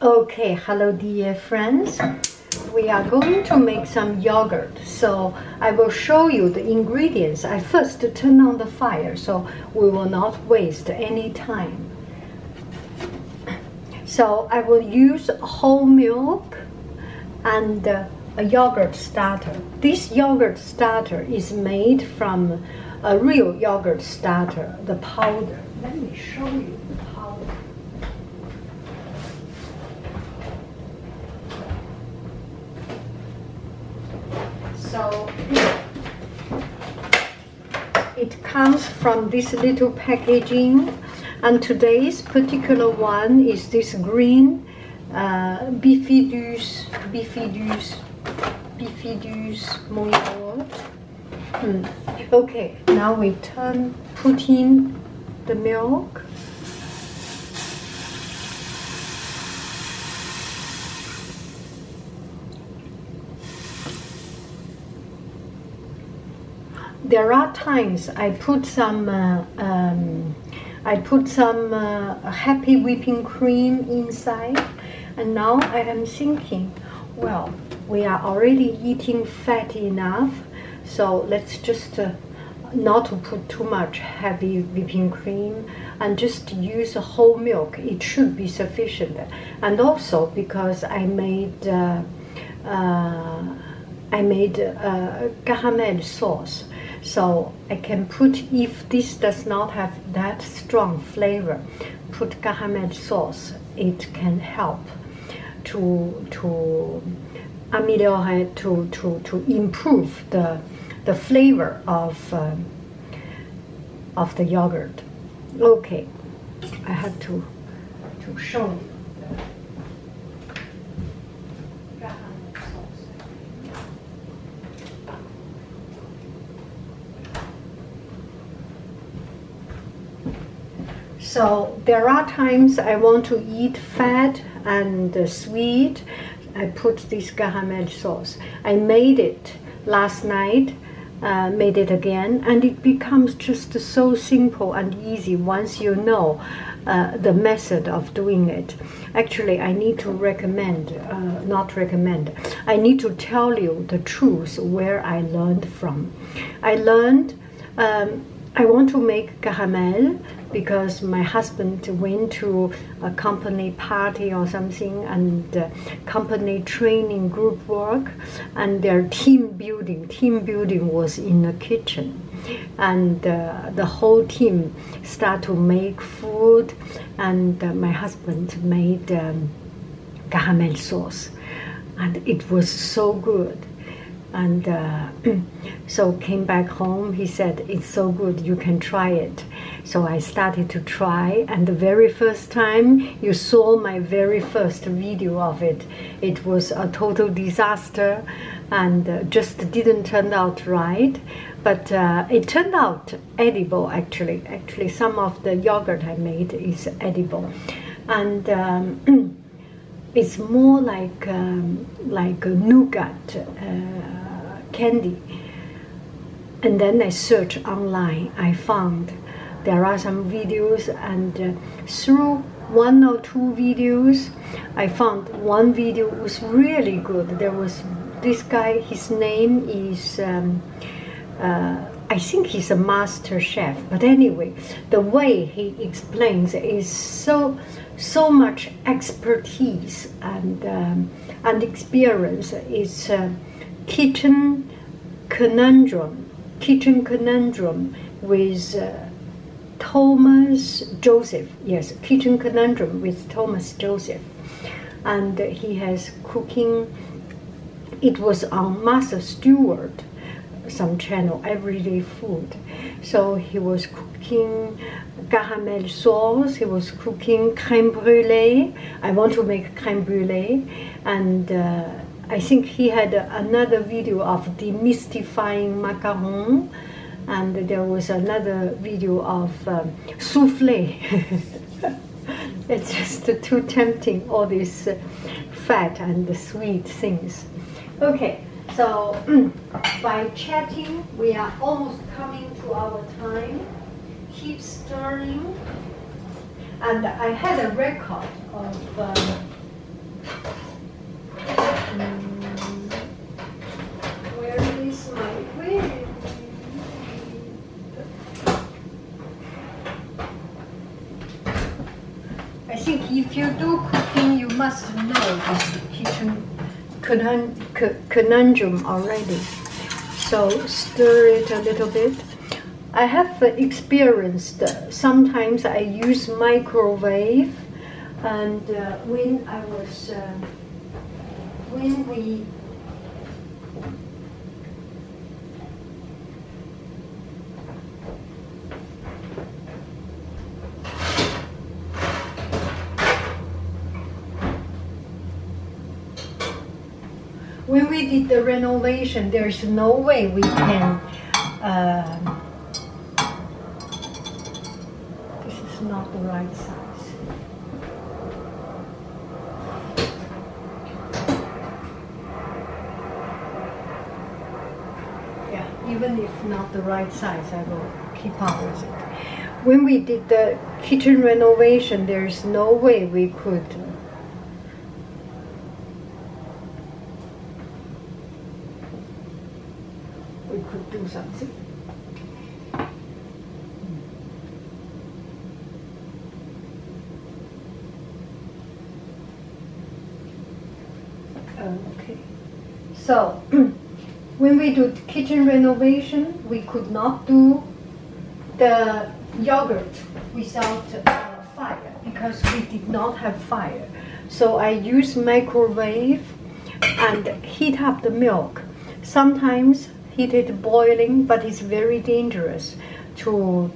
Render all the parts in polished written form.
Okay, hello dear friends. We are going to make some yogurt. So I will show you the ingredients. I first turn on the fire so we will not waste any time. So I will use whole milk and a yogurt starter. This yogurt starter is made from a real yogurt starter, the powder. Let me show you the powder. So it comes from this little packaging, and today's particular one is this green bifidus moyot. Okay, now we put in the milk. There are times I put some happy whipping cream inside, and now I am thinking, well, we are already eating fat enough, so let's just not to put too much heavy whipping cream and just use whole milk. It should be sufficient. And also because I made caramel sauce, so I can put, if this does not have that strong flavor, put caramel sauce. It can help to ameliorate, to improve the flavor of the yogurt. Okay, I have to show you. So there are times I want to eat fat and sweet. I put this caramel sauce. I made it last night, made it again, and it becomes just so simple and easy once you know the method of doing it. Actually, I need to I need to tell you the truth where I learned from. I learned I want to make caramel because my husband went to a company party or something, and company training group work, and their team building was in the kitchen, and the whole team start to make food, and my husband made caramel sauce, and it was so good. And so came back home, he said, it's so good, you can try it. So I started to try, and the very first time you saw my very first video of it, it was a total disaster and just didn't turn out right. But it turned out edible, actually. Actually, some of the yogurt I made is edible. And it's more like a nougat candy. And then I searched online. I found there are some videos, and through one or two videos, I found one video was really good. There was this guy. His name is I think he's a master chef. But anyway, the way he explains is so much expertise and experience. It's kitchen conundrum with Thomas Joseph. Yes, kitchen conundrum with Thomas Joseph, and he has cooking. It was on Master Stewart, some channel, everyday food. So he was cooking caramel sauce, he was cooking crème brûlée. I want to make crème brûlée, and I think he had another video of demystifying macaron, and there was another video of soufflé. It's just too tempting, all these fat and sweet things. Okay, so by chatting, we are almost coming to our time. Keep stirring. And I had a record of must know this kitchen conundrum already. So stir it a little bit. I have experienced sometimes I use microwave, and when we did the renovation, there's no way we can. This is not the right size. Yeah, even if not the right size, I will keep on with it. When we did the kitchen renovation, there's no way we could. Do something. Okay, so when we do kitchen renovation, we could not do the yogurt without fire because we did not have fire. So I use microwave and heat up the milk. Sometimes heat it boiling, but it's very dangerous to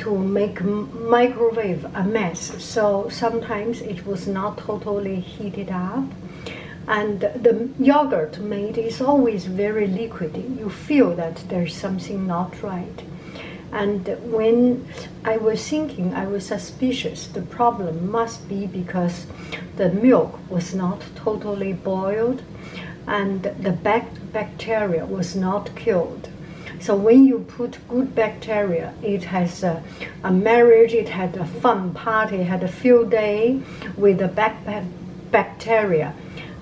make microwave a mess. So sometimes it was not totally heated up, and the yogurt made is always very liquidy. You feel that there's something not right. And when I was thinking, I was suspicious. The problem must be because the milk was not totally boiled, and the bacteria was not killed. So when you put good bacteria, it has a marriage, it had a fun party, had a field day with the bacteria,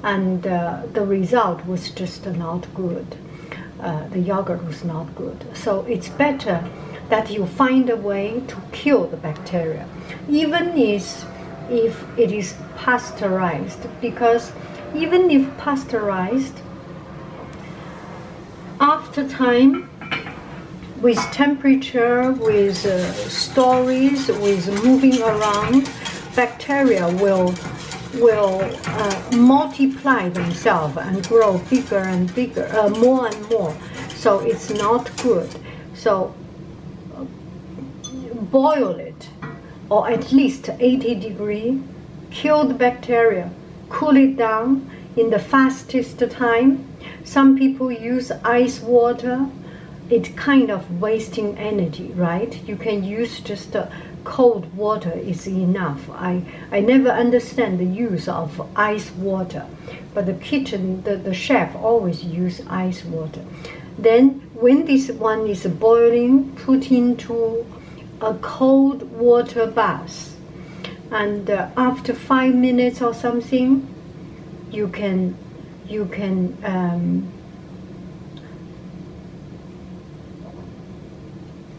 and the result was just not good. The yogurt was not good. So it's better that you find a way to kill the bacteria, even if it is pasteurized, because even if pasteurized, after time, with temperature, with stories, with moving around, bacteria will multiply themselves and grow bigger and bigger, more and more. So it's not good. So boil it, or at least 80 degrees, kill the bacteria, cool it down in the fastest time. Some people use ice water. It's kind of wasting energy, right? You can use just cold water is enough. I never understand the use of ice water, but the kitchen, the chef always use ice water. Then when this one is boiling, put into a cold water bath, and after 5 minutes or something, you can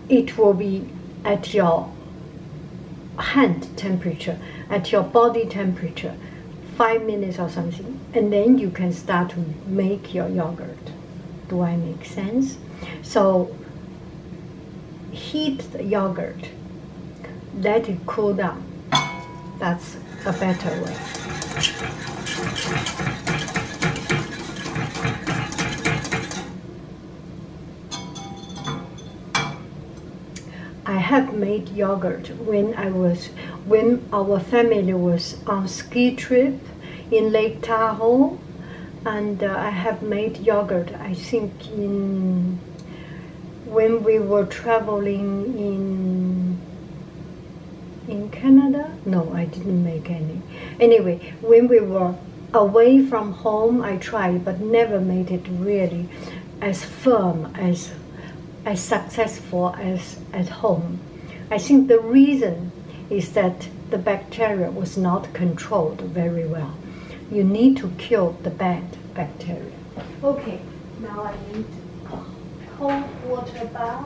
it will be at your hand temperature, at your body temperature, 5 minutes or something, and then you can start to make your yogurt. Do I make sense? So heat the yogurt, let it cool down. That's a better way. I have made yogurt when our family was on ski trip in Lake Tahoe, and I have made yogurt, I think, when we were traveling in Canada. No, I didn't make any. Anyway, when we were away from home, I tried, but never made it really as firm, as successful as at home. I think the reason is that the bacteria was not controlled very well. You need to kill the bad bacteria. Okay, now I need a cold water bath.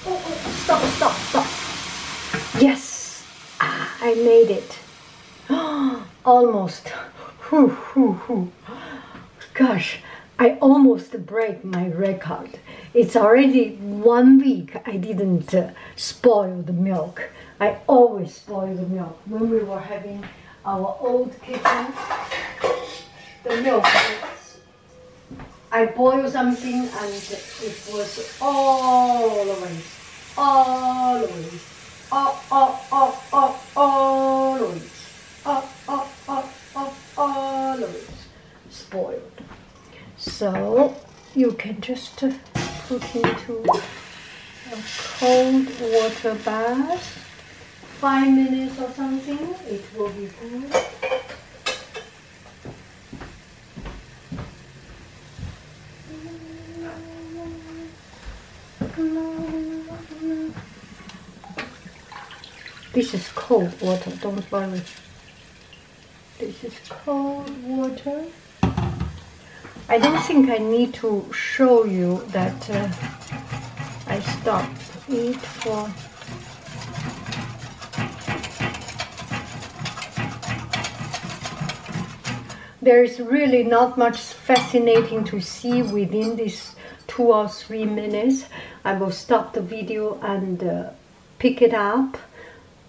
Oh, stop. I made it. Almost. Whew, whew, whew. Gosh, I almost break my record. It's already 1 week I didn't spoil the milk. I always spoil the milk. When we were having our old kitchen, the milk, I boiled something and it was always spoiled. So you can just put into a cold water bath, 5 minutes or something, it will be good. This is cold water, don't worry. This is cold water. I don't think I need to show you that I stopped it for there is really not much fascinating to see within these 2 or 3 minutes. I will stop the video and pick it up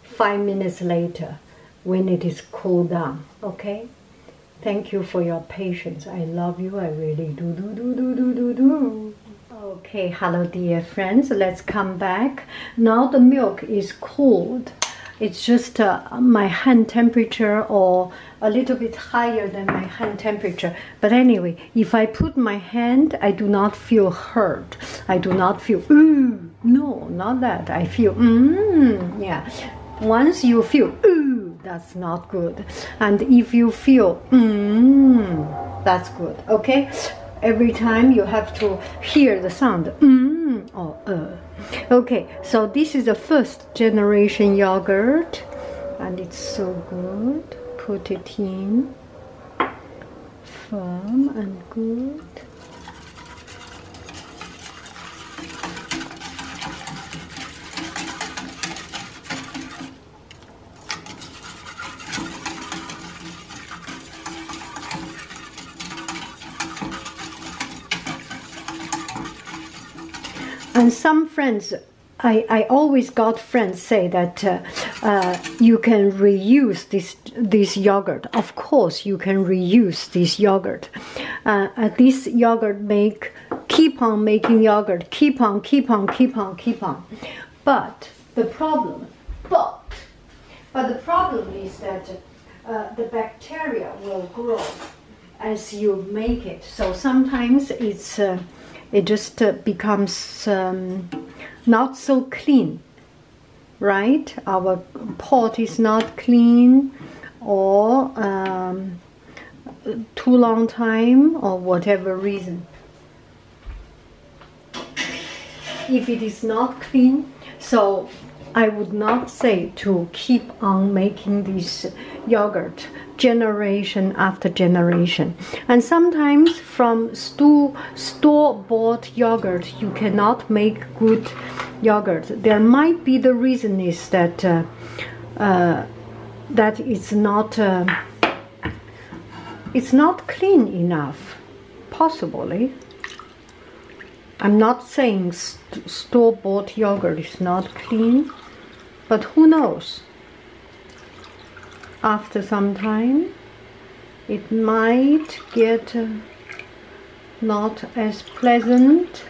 5 minutes later when it is cooled down, okay? Thank you for your patience. I love you. I really do. Okay, hello dear friends. Let's come back. Now the milk is cooled. It's just my hand temperature or a little bit higher than my hand temperature. But anyway, if I put my hand, I do not feel hurt. I do not feel, no, not that. I feel, yeah. Once you feel, that's not good. And if you feel, that's good, okay? Every time you have to hear the sound, or Okay, so this is the first generation yogurt, and it's so good. Put it in, firm and good. And some friends, I always got friends say that you can reuse this yogurt. Of course, you can reuse this yogurt. This yogurt keep on making yogurt, keep on. But the problem is that the bacteria will grow as you make it. So sometimes it just becomes not so clean, right? Our pot is not clean, or too long time, or whatever reason. If it is not clean, so I would not say to keep on making this yogurt generation after generation. And sometimes from store-bought yogurt you cannot make good yogurt. There might be the reason is that that it's not clean enough, possibly. I'm not saying store-bought yogurt is not clean, but who knows? After some time, it might get not as pleasant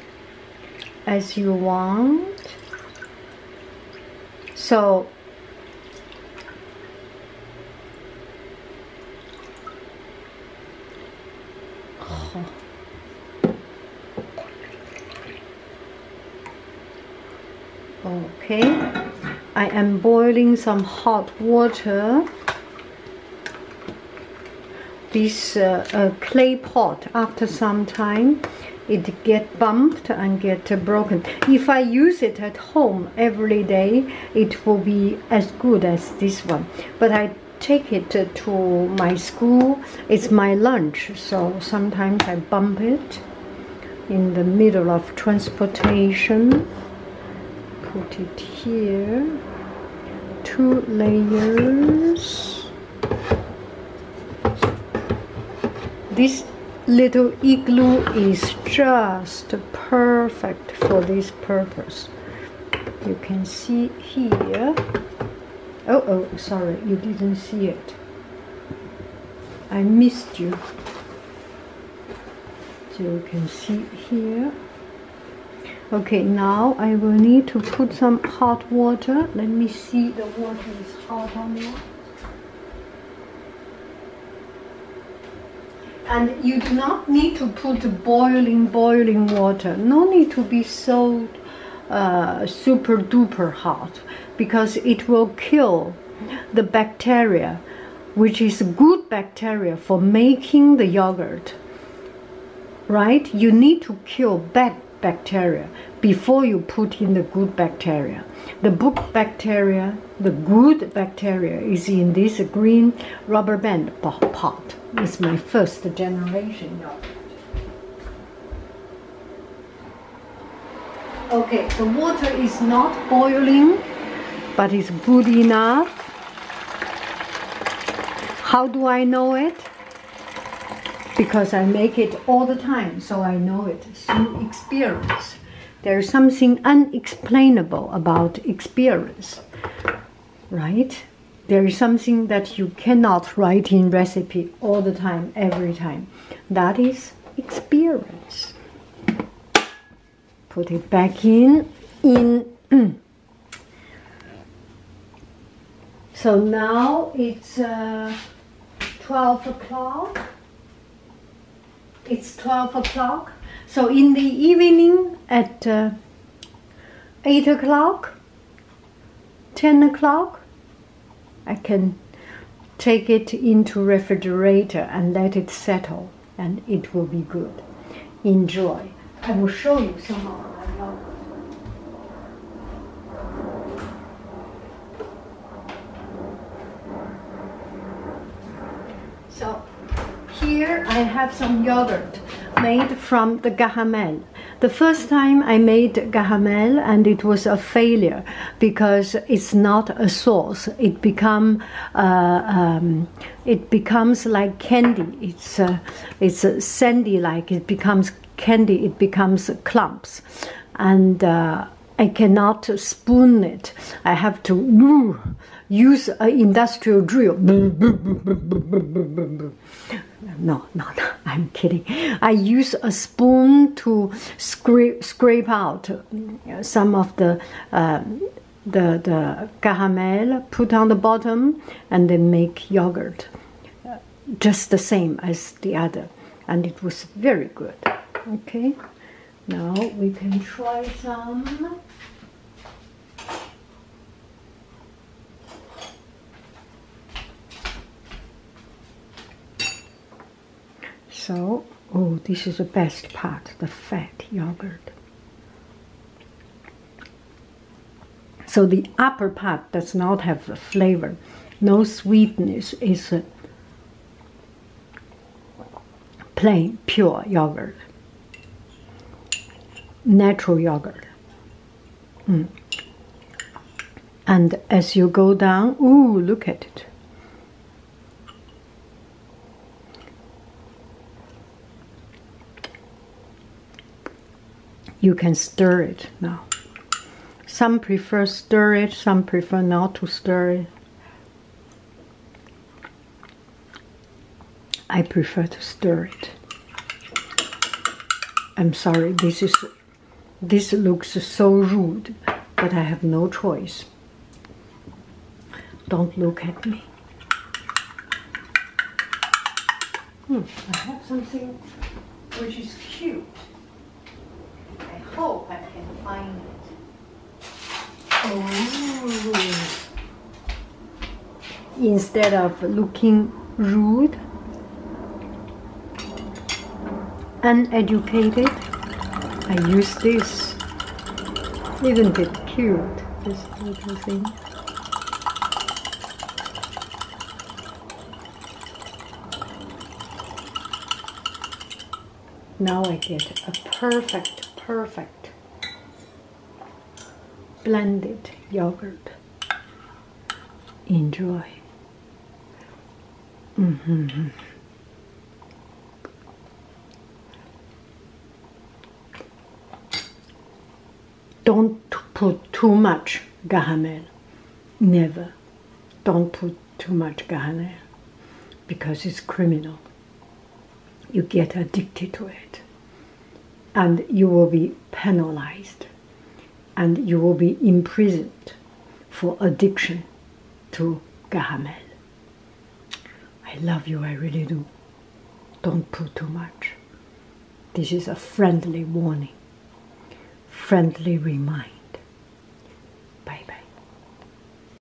as you want. So okay, I am boiling some hot water. This clay pot, after some time, it get bumped and get broken. If I use it at home every day, it will be as good as this one. But I take it to my school. It's my lunch, so sometimes I bump it in the middle of transportation. Put it here. 2 layers. This little igloo is just perfect for this purpose. You can see here. Oh, sorry, you didn't see it. I missed you. So you can see here. Okay, now I will need to put some hot water. Let me see, the water is hot or not. And you do not need to put boiling water. No need to be so super duper hot, because it will kill the bacteria, which is good bacteria for making the yogurt. Right? You need to kill bad bacteria before you put in the good bacteria. The good bacteria is in this green rubber band pot. It's my first generation yogurt. Okay, the water is not boiling, but it's good enough. How do I know it? Because I make it all the time, so I know it through experience. There is something unexplainable about experience, right? There is something that you cannot write in recipe all the time, every time. That is experience. Put it back in. So now it's 12 o'clock. It's 12 o'clock. So in the evening at 8 o'clock, 10 o'clock, I can take it into refrigerator and let it settle, and it will be good. Enjoy. I will show you some of my yogurt. So here I have some yogurt made from the caramel. The first time I made caramel, and it was a failure because it's not a sauce. It becomes like candy. It's sandy-like. It becomes candy. It becomes clumps, and I cannot spoon it. I have to use an industrial drill. No, I'm kidding. I use a spoon to scrape out some of the caramel, put on the bottom, and then make yogurt just the same as the other, and it was very good. Okay, now we can try some. So, oh, this is the best part, the fat yogurt. So the upper part does not have a flavor, no sweetness. It's a plain, pure yogurt, natural yogurt. And as you go down, ooh, look at it. You can stir it now. Some prefer stir it, some prefer not to stir it. I prefer to stir it. I'm sorry, this looks so rude, but I have no choice. Don't look at me. I have something which is cute. I hope I can find it. Oh. Instead of looking rude, uneducated, I use this. Isn't it cute, this little thing? Now I get a perfect blended yogurt. enjoy. Don't put too much caramel. Never. Don't put too much caramel because it's criminal. You get addicted to it and you will be penalized and you will be imprisoned for addiction to caramel. I love you, I really do. Don't put too much. This is a friendly warning, friendly reminder.